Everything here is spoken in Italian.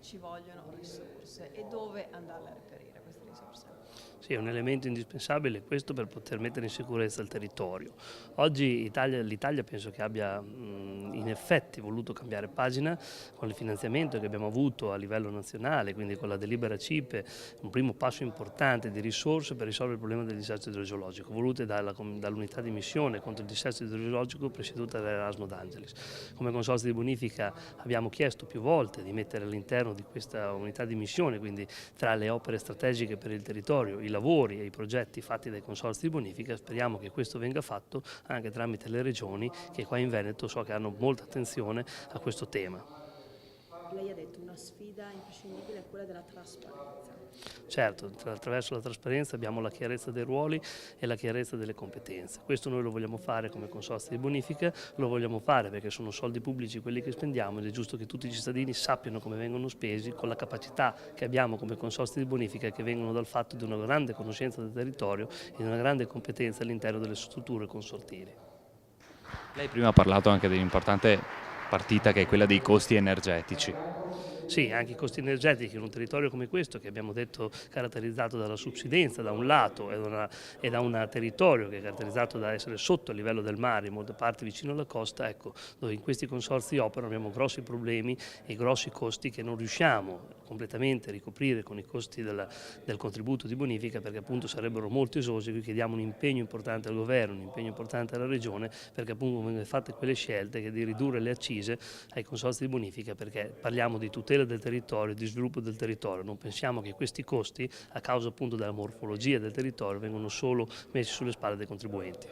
ci vogliono risorse e dove andarle a reperire queste risorse. Sì, è un elemento indispensabile questo per poter mettere in sicurezza il territorio. Oggi l'Italia penso che abbia in effetti voluto cambiare pagina con il finanziamento che abbiamo avuto a livello nazionale, quindi con la delibera CIPE, un primo passo importante di risorse per risolvere il problema del dissesto idrogeologico, volute dall'unità di missione contro il dissesto idrogeologico presieduta da Erasmo D'Angelis. Come consorzio di bonifica abbiamo chiesto più volte di mettere all'interno di questa unità di missione, quindi tra le opere strategiche per il territorio, i lavori e i progetti fatti dai consorzi di bonifica, speriamo che questo venga fatto anche tramite le regioni che qua in Veneto so che hanno molta attenzione a questo tema. Lei ha detto una sfida imprescindibile è quella della trasparenza. Certo, attraverso la trasparenza abbiamo la chiarezza dei ruoli e la chiarezza delle competenze. Questo noi lo vogliamo fare come consorzi di bonifica, lo vogliamo fare perché sono soldi pubblici quelli che spendiamo ed è giusto che tutti i cittadini sappiano come vengono spesi con la capacità che abbiamo come consorzi di bonifica che vengono dal fatto di una grande conoscenza del territorio e di una grande competenza all'interno delle strutture consortili. Lei prima ha parlato anche dell'importante partita che è quella dei costi energetici. Sì, anche i costi energetici in un territorio come questo, che abbiamo detto caratterizzato dalla subsidenza da un lato e da un territorio che è caratterizzato da essere sotto il livello del mare, in molte parti vicino alla costa, ecco, dove in questi consorzi operano abbiamo grossi problemi e grossi costi che non riusciamo completamente a ricoprire con i costi del contributo di bonifica perché appunto sarebbero molto esosi, qui chiediamo un impegno importante al governo, un impegno importante alla regione perché appunto vengono fatte quelle scelte che di ridurre le accise ai consorzi di bonifica perché parliamo di tutela del territorio, di sviluppo del territorio, non pensiamo che questi costi a causa appunto della morfologia del territorio vengono solo messi sulle spalle dei contribuenti.